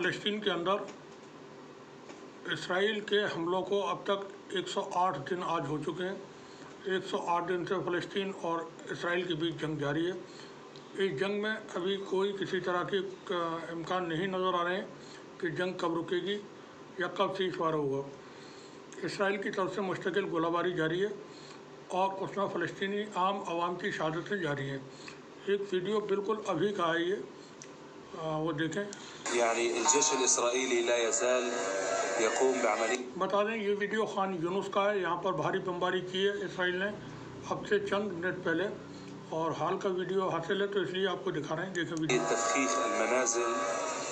फ़लस्तीन के अंदर इसराइल के हमलों को अब तक 108 दिन आज हो चुके हैं। 108 दिन से फ़लस्तीन और इसराइल के बीच जंग जारी है। इस जंग में अभी कोई किसी तरह की इम्कान नहीं नज़र आ रहे हैं कि जंग कब रुकेगी या कब सीज़फायर होगा। इसराइल की तरफ से मुस्तकिल गोलाबारी जारी है और उसमें फ़लस्तीनी आम आवाम की शहादतें जारी हैं। एक वीडियो बिल्कुल अभी का है ये, वो देखें। बता दें ये वीडियो खान यूनुस का है। यहाँ पर भारी बमबारी की है इसराइल ने अब से चंद मिनट पहले, और हाल का वीडियो हासिल है तो इसलिए आपको दिखा रहे हैं। देखें वीडियो।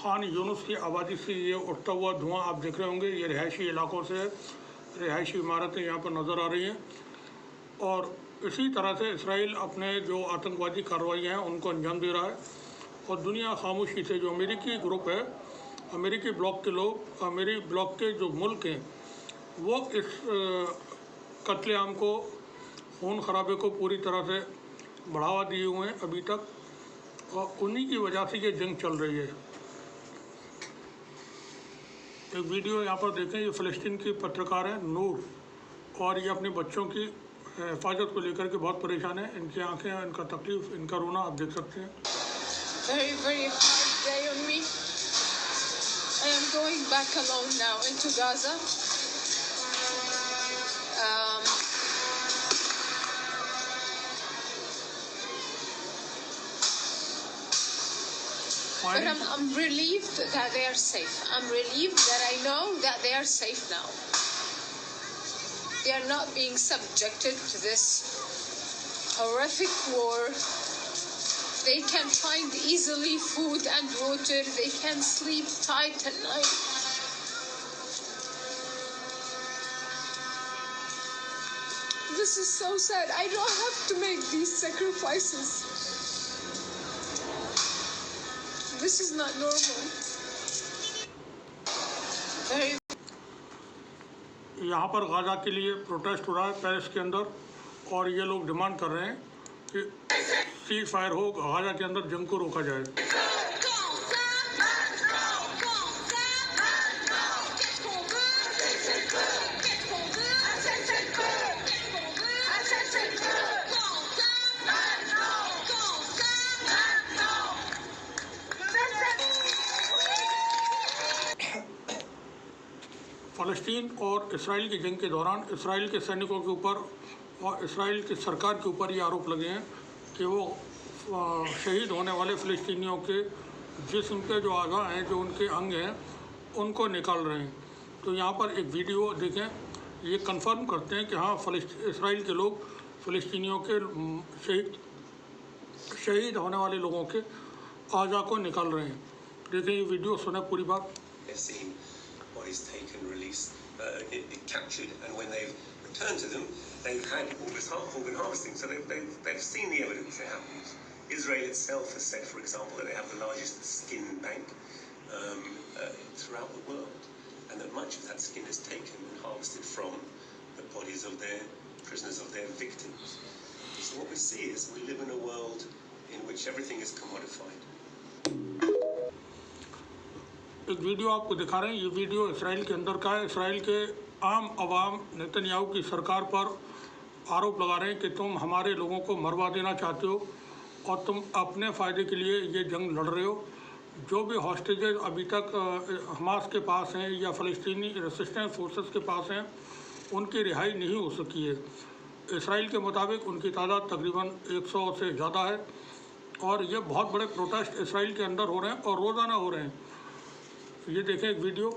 खान यूनुस की आबादी से ये उठता हुआ धुआं आप देख रहे होंगे। ये रिहायशी इलाकों से रिहायशी इमारतें यहाँ पर नज़र आ रही हैं और इसी तरह से इसराइल अपने जो आतंकवादी कार्रवाइयाँ हैं उनको अंजाम दे रहा है और दुनिया खामोशी से, जो अमेरिकी ग्रुप है, अमेरिकी ब्लॉक के लोग, अमेरिकी ब्लॉक के जो मुल्क हैं, वो इस कत्लेआम को, खून खराबे को पूरी तरह से बढ़ावा दिए हुए हैं अभी तक, और उन्हीं की वजह से ये जंग चल रही है। एक वीडियो यहाँ पर देखें। ये फ़लस्तीन की पत्रकार है नूर, और ये अपने बच्चों की हिफाजत को लेकर के बहुत परेशान है। इनकी आंखें, इनका तकलीफ, इनका रोना आप देख सकते हैं। Very, very hard day on me. I am going back alone now into Gaza. But I'm relieved that they are safe. I'm relieved that I know that they are safe now. They are not being subjected to this horrific war. They can find easily food and water. They can sleep tight at night. This is so sad. I don't have to make these sacrifices. This is not normal. Very. यहाँ पर Gaza के लिए protest हो रहा है Paris के अंदर, और ये लोग डिमांड कर रहे हैं कि सीज़ फायर हो, गाज़ा के अंदर जंग को रोका जाए। फ़लस्तीन और इसराइल की जंग के दौरान इसराइल के सैनिकों के ऊपर और इसराइल की सरकार के ऊपर ये आरोप लगे हैं कि वो शहीद होने वाले फ़लस्तीनियों के जिस्म के जो आज़ा हैं, जो उनके अंग हैं, उनको निकाल रहे हैं। तो यहाँ पर एक वीडियो देखें। ये कंफर्म करते हैं कि हाँ, इसराइल के लोग फ़लस्तीनियों के शहीद होने वाले लोगों के आज़ा को निकाल रहे हैं। देखें ये वीडियो, सुने पूरी बात। Bodies taken, released, captured, and when they've returned to them, they've had all this organ harvesting, so they've seen the evidence it happens. Israel itself has said, for example, that they have the largest skin bank throughout the world, and that much of that skin is taken and harvested from the bodies of their prisoners, of their victims. So what we see is we live in a world in which everything is commodified. एक video आपको दिखा रहे हैं। ये video Israel के अंदर का है। इसराइल के आम आवाम नेतन्याहू की सरकार पर आरोप लगा रहे हैं कि तुम हमारे लोगों को मरवा देना चाहते हो और तुम अपने फ़ायदे के लिए ये जंग लड़ रहे हो। जो भी हॉस्टेजेस अभी तक हमास के पास हैं या फ़लस्तीनी रेसिस्टेंस फोर्सेस के पास हैं, उनकी रिहाई नहीं हो सकी है। इसराइल के मुताबिक उनकी तादाद तकरीबन 100 से ज़्यादा है और ये बहुत बड़े प्रोटेस्ट इसराइल के अंदर हो रहे हैं और रोज़ाना हो रहे हैं। ये देखें एक वीडियो।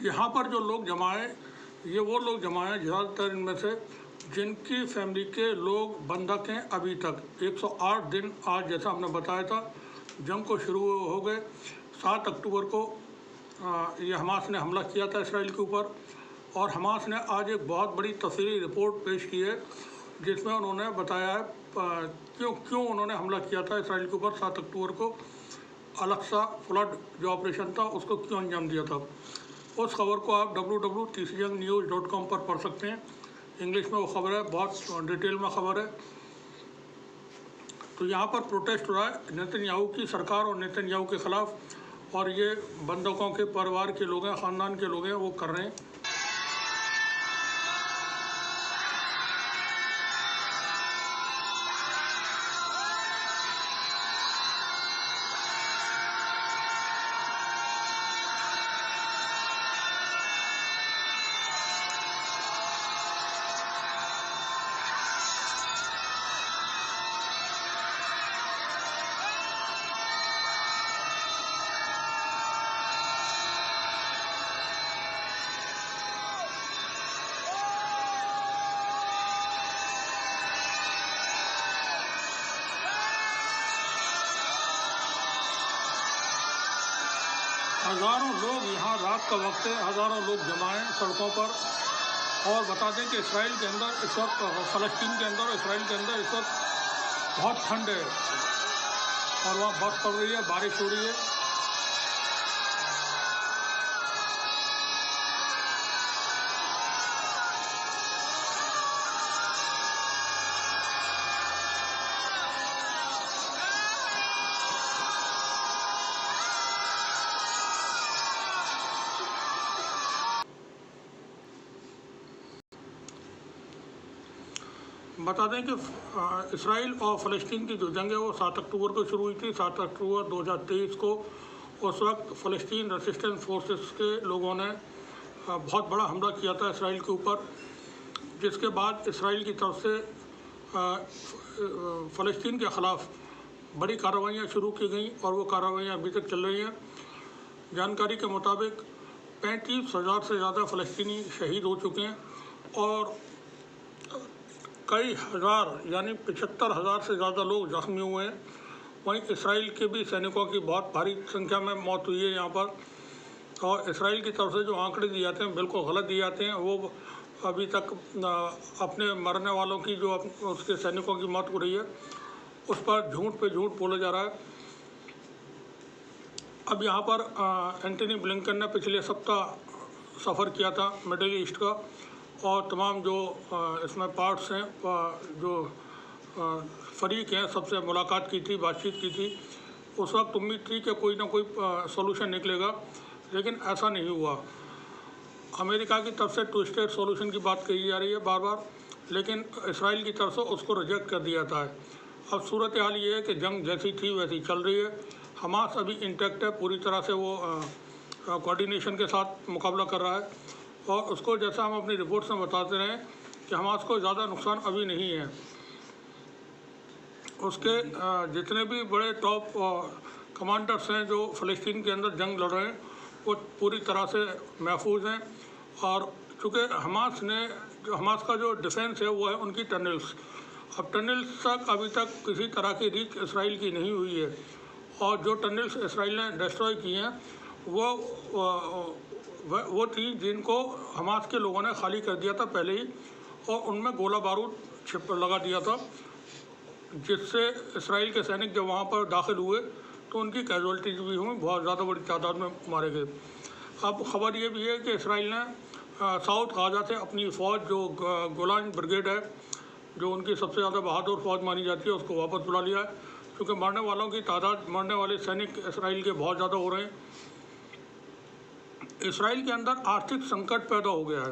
यहाँ पर जो लोग जमा हैं, ये वो लोग जमा हैं ज़्यादातर इनमें से जिनकी फैमिली के लोग बंधक हैं अभी तक। 108 दिन आज, जैसा हमने बताया था, जंग को शुरू हो गए 7 अक्टूबर को ये हमास ने हमला किया था इसराइल के ऊपर। और हमास ने आज एक बहुत बड़ी तफसीली रिपोर्ट पेश की है जिसमें उन्होंने बताया है क्यों उन्होंने हमला किया था इसराइल के ऊपर 7 अक्टूबर को। अल-अक्सा फ्लड जो ऑपरेशन था उसको क्यों अंजाम दिया था, उस खबर को आप www.tcjnews.com पर पढ़ सकते हैं। इंग्लिश में वो खबर है, बहुत डिटेल में खबर है। तो यहाँ पर प्रोटेस्ट हो रहा है नेतन्याहू की सरकार और नेतन्याहू के ख़िलाफ़, और ये बंधकों के परिवार के लोग हैं, ख़ानदान के लोग हैं, वो कर रहे हैं। हज़ारों लोग यहाँ, रात का वक्त है, हज़ारों लोग जमा हैं सड़कों पर। और बता दें कि इसराइल के अंदर इस वक्त, फ़लस्तीन के अंदर, इसराइल के अंदर इस वक्त बहुत ठंड है और वहाँ बर्फ़ पड़ रही है, बारिश हो रही है। बता दें कि इसराइल और फ़लस्तीन की जो जंग है वो 7 अक्टूबर को शुरू हुई थी, 7 अक्टूबर 2023 को। उस वक्त फ़लस्तीन रेसिस्टेंस फोर्सेस के लोगों ने बहुत बड़ा हमला किया था इसराइल के ऊपर, जिसके बाद इसराइल की तरफ से फ़लस्तीन के ख़िलाफ़ बड़ी कार्रवाइयाँ शुरू की गई और वो कार्रवाइयाँ अभी तक चल रही हैं। जानकारी के मुताबिक 35,000 से ज़्यादा फ़लस्तीनी शहीद हो चुके हैं और कई हज़ार यानी 75,000 से ज़्यादा लोग ज़ख्मी हुए हैं। वहीं इसराइल के भी सैनिकों की बहुत भारी संख्या में मौत हुई है यहाँ पर। और इसराइल की तरफ से जो आंकड़े दिए जाते हैं बिल्कुल गलत दिए जाते हैं। वो अभी तक अपने मरने वालों की जो उसके सैनिकों की मौत हो रही है उस पर झूठ पे झूठ बोला जा रहा है। अब यहाँ पर एंटनी ब्लिंकन ने पिछले सप्ताह सफ़र किया था मिडिल ईस्ट का, और तमाम जो इसमें पार्ट्स हैं, जो फरीक हैं, सबसे मुलाकात की थी, बातचीत की थी। उस वक्त उम्मीद थी कि कोई ना कोई सॉल्यूशन निकलेगा, लेकिन ऐसा नहीं हुआ। अमेरिका की तरफ से टू स्टेट सॉल्यूशन की बात कही जा रही है बार बार, लेकिन इसराइल की तरफ से उसको रिजेक्ट कर दिया जाता है। अब सूरत हाल ये है कि जंग जैसी थी वैसी चल रही है। हमास अभी इंटैक्ट है, पूरी तरह से वो कोऑर्डिनेशन के साथ मुकाबला कर रहा है। और उसको जैसा हम अपनी रिपोर्ट्स में बताते रहे कि हमास को ज़्यादा नुकसान अभी नहीं है। उसके जितने भी बड़े टॉप कमांडर्स हैं जो फ़लस्तीन के अंदर जंग लड़ रहे हैं वो पूरी तरह से महफूज हैं। और चूँकि हमास का जो डिफेंस है वो है उनकी टनल्स। अब टनल्स तक अभी तक किसी तरह की रीच इसराइल की नहीं हुई है, और जो टनल्स इसराइल ने डिस्ट्रॉय की हैं वो थी जिनको हमास के लोगों ने खाली कर दिया था पहले ही, और उनमें गोला बारूद लगा दिया था, जिससे इसराइल के सैनिक जब वहाँ पर दाखिल हुए तो उनकी कैजुअल्टीज भी हुई, बहुत ज़्यादा बड़ी तादाद में मारे गए। अब खबर ये भी है कि इसराइल ने साउथ गाज़ा से अपनी फ़ौज, जो गोलान ब्रिगेड है, जो उनकी सबसे ज़्यादा बहादुर फ़ौज मानी जाती है, उसको वापस बुला लिया है, क्योंकि मरने वालों की तादाद, मरने वाले सैनिक इसराइल के बहुत ज़्यादा हो रहे हैं। इसराइल के अंदर आर्थिक संकट पैदा हो गया है।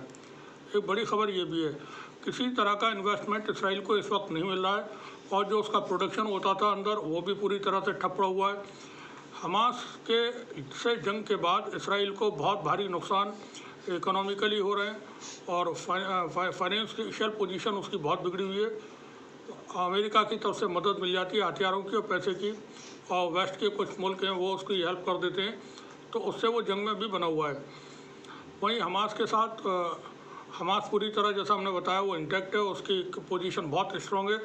एक बड़ी खबर ये भी है, किसी तरह का इन्वेस्टमेंट इसराइल को इस वक्त नहीं मिल रहा है, और जो उसका प्रोडक्शन होता था अंदर वो भी पूरी तरह से ठप पड़ा हुआ है। हमास के से जंग के बाद इसराइल को बहुत भारी नुकसान इकोनॉमिकली हो रहे हैं, और फाइनेंशियल पोजीशन उसकी बहुत बिगड़ी हुई है। अमेरिका की तरफ से मदद मिल जाती है हथियारों की और पैसे की, और वेस्ट के कुछ मुल्क हैं वो उसकी हेल्प कर देते हैं, तो उससे वो जंग में भी बना हुआ है। वहीं हमास के साथ हमास पूरी तरह, जैसा हमने बताया, वो इंटैक्ट है, उसकी पोजीशन बहुत स्ट्रॉन्ग है,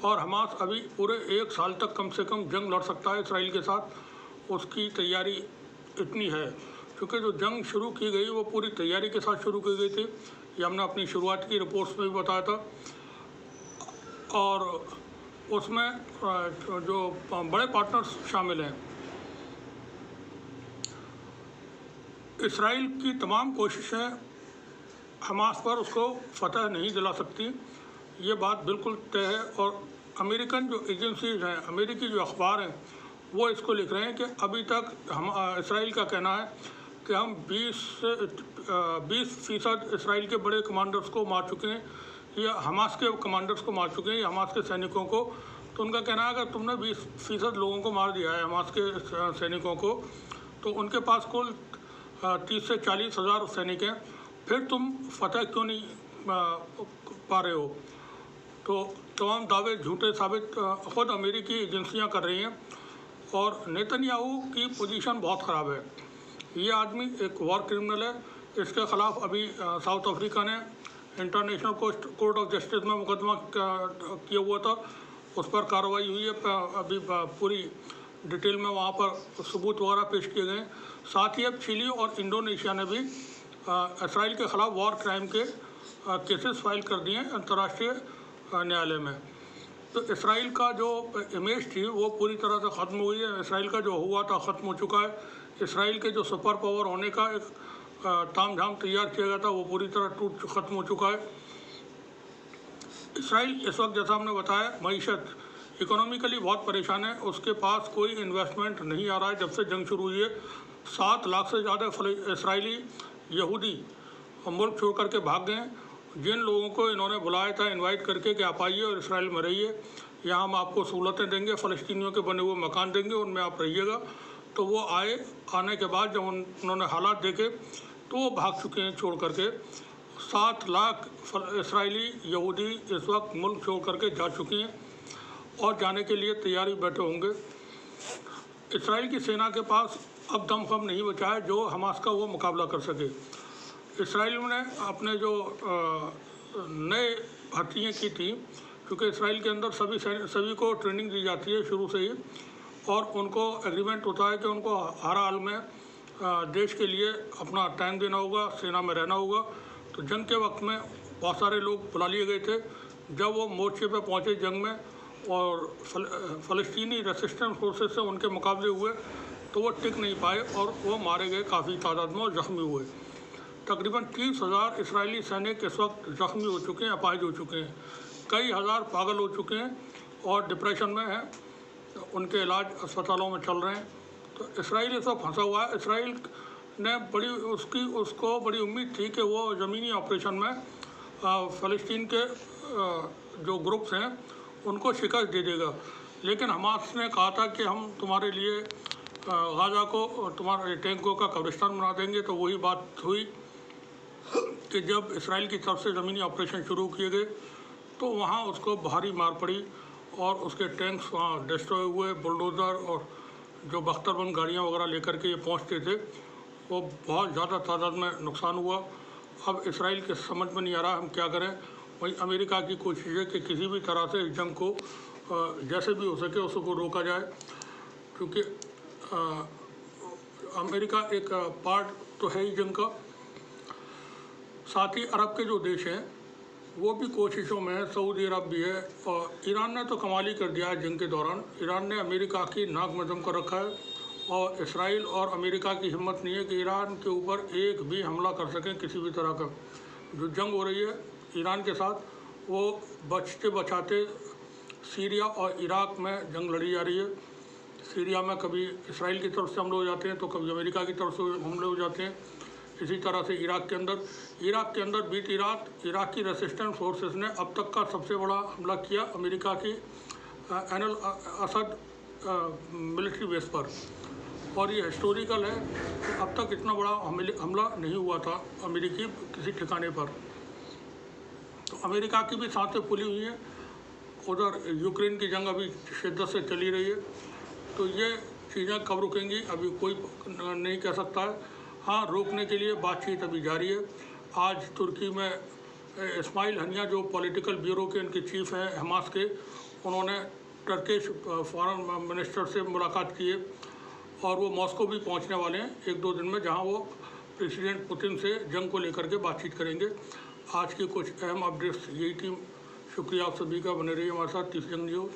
और हमास अभी पूरे 1 साल तक कम से कम जंग लड़ सकता है इसराइल के साथ। उसकी तैयारी इतनी है, क्योंकि जो जंग शुरू की गई वो पूरी तैयारी के साथ शुरू की गई थी। ये हमने अपनी शुरुआत की रिपोर्ट्स में भी बताया था। और उसमें जो बड़े पार्टनर्स शामिल हैं, इसराइल की तमाम कोशिशें हमास पर उसको फतह नहीं दिला सकती, ये बात बिल्कुल तय है। और अमेरिकन जो एजेंसीज हैं, अमेरिकी जो अखबार हैं, वो इसको लिख रहे हैं कि अभी तक हम इसराइल का कहना है कि हम 20% इसराइल के बड़े कमांडर्स को मार चुके हैं, या हमास के कमांडर्स को मार चुके हैं, या हमास के सैनिकों को। तो उनका कहना है अगर तुमने 20% लोगों को मार दिया है, हमास के सैनिकों को, तो उनके पास कुल 30 से 40 हज़ार सैनिक हैं, फिर तुम फतह क्यों नहीं पा रहे हो। तो तमाम दावे झूठे साबित खुद अमेरिकी एजेंसियां कर रही हैं। और नेतन्याहू की पोजीशन बहुत ख़राब है। ये आदमी एक वॉर क्रिमिनल है। इसके ख़िलाफ़ अभी साउथ अफ्रीका ने इंटरनेशनल कोर्ट ऑफ जस्टिस में मुकदमा किया हुआ था, उस पर कार्रवाई हुई है। अभी पूरी डिटेल में वहाँ पर सबूत वगैरह पेश किए गए। साथ ही अब चिली और इंडोनेशिया ने भी इसराइल के ख़िलाफ़ वॉर क्राइम के केसेस फाइल कर दिए हैं अंतर्राष्ट्रीय न्यायालय में। तो इसराइल का जो इमेज थी वो पूरी तरह से ख़त्म हुई है। इसराइल का जो हुआ था ख़त्म हो चुका है। इसराइल के जो सुपर पावर होने का एक तामझाम तैयार किया गया था वो पूरी तरह ख़त्म हो चुका है। इसराइल इस वक्त, जैसा हमने बताया, मईशत इकोनॉमिकली बहुत परेशान है। उसके पास कोई इन्वेस्टमेंट नहीं आ रहा है जब से जंग शुरू हुई है। 7 लाख से ज़्यादा इसराइली यहूदी मुल्क छोड़ करके भाग गए हैं। जिन लोगों को इन्होंने बुलाया था इनवाइट करके कि आप आइए और इसराइल में रहिए, यहाँ हम आपको सहूलतें देंगे, फ़लस्तीनियों के बने हुए मकान देंगे, उनमें आप रहिएगा, तो वो आने के बाद जब उन्होंने हालात देखे तो वो भाग चुके हैं छोड़ करके। 7 लाख इसराइली यहूदी इस वक्त मुल्क छोड़ करके जा चुके हैं और जाने के लिए तैयारी बैठे होंगे। इसराइल की सेना के पास अब दमखम नहीं बचा है जो हमास का वो मुकाबला कर सके। इसराइल ने अपने जो नए भर्तियाँ की थी, क्योंकि इसराइल के अंदर सभी को ट्रेनिंग दी जाती है शुरू से ही, और उनको एग्रीमेंट होता है कि उनको हर हाल में देश के लिए अपना टाइम देना होगा, सेना में रहना होगा। तो जंग के वक्त में बहुत सारे लोग बुला लिए गए थे। जब वो मोर्चे पे पहुँचे जंग में और फ़लस्तीनी रेसिस्टेंस फोर्सेस से उनके मुकाबले हुए तो वो टिक नहीं पाए और वो मारे गए काफ़ी तादाद में और ज़ख्मी हुए। तकरीबन 30,000 इसराइली सैनिक इस वक्त ज़ख्मी हो चुके हैं, अपाहिज हो चुके हैं। कई हज़ार पागल हो चुके हैं और डिप्रेशन में हैं, उनके इलाज अस्पतालों में चल रहे हैं। तो इसराइल इस वक्त फंसा हुआ है। इसराइल ने उसको बड़ी उम्मीद थी कि वो ज़मीनी ऑपरेशन में फ़लस्तीन के जो ग्रुप्स हैं उनको शिकस्त दे देगा, लेकिन हमास ने कहा था कि हम तुम्हारे लिए गाज़ा को तुम्हारे टैंकों का कब्रिस्तान बना देंगे। तो वही बात हुई कि जब इसराइल की तरफ से ज़मीनी ऑपरेशन शुरू किए गए तो वहाँ उसको भारी मार पड़ी और उसके टैंक्स वहाँ डिस्ट्रॉय हुए। बुलडोज़र और जो बख्तरबंद गाड़ियाँ वगैरह लेकर के ये पहुँचते थे, वो बहुत ज़्यादा तादाद में नुकसान हुआ। अब इसराइल के समझ में नहीं आ रहा हम क्या करें। वहीं अमेरिका की कोशिश है कि किसी भी तरह से इस जंग को जैसे भी हो सके उसको रोका जाए, क्योंकि अमेरिका एक पार्ट तो है ही जंग का। साथ ही अरब के जो देश हैं वो भी कोशिशों में है, सऊदी अरब भी है, और ईरान ने तो कमाल ही कर दिया है जंग के दौरान। ईरान ने अमेरिका की नाक में दम कर रखा है और इसराइल और अमेरिका की हिम्मत नहीं है कि ईरान के ऊपर एक भी हमला कर सकें किसी भी तरह का। जो जंग हो रही है ईरान के साथ, वो बचते बचाते सीरिया और इराक में जंग लड़ी जा रही है। सीरिया में कभी इसराइल की तरफ से हमले हो जाते हैं तो कभी अमेरिका की तरफ से हमले हो जाते हैं। इसी तरह से इराक के अंदर बीती रात इराक की रेसिस्टेंस फोर्सेस ने अब तक का सबसे बड़ा हमला किया अमेरिका की एनल असद मिलिट्री बेस पर, और ये हिस्टोरिकल है कि अब तक इतना बड़ा हमला नहीं हुआ था अमेरिकी किसी ठिकाने पर। तो अमेरिका की भी सांसें फूली हुई हैं। उधर यूक्रेन की जंग अभी शिद्दत से चली रही है, तो ये चीज़ें कब रुकेंगी अभी कोई नहीं कह सकता है। हाँ, रोकने के लिए बातचीत अभी जारी है। आज तुर्की में इस्माइल हनिया जो पॉलिटिकल ब्यूरो के इनके चीफ हैं हमास के, उन्होंने टर्किश फॉरेन मिनिस्टर से मुलाकात की है और वो मॉस्को भी पहुंचने वाले हैं 1-2 दिन में, जहां वो प्रेसिडेंट पुतिन से जंग को लेकर के बातचीत करेंगे। आज की कुछ अहम अपडेट्स यही थी। शुक्रिया आप सभी का, बने रहिए हमारे साथ 30 जंग न्यूज़।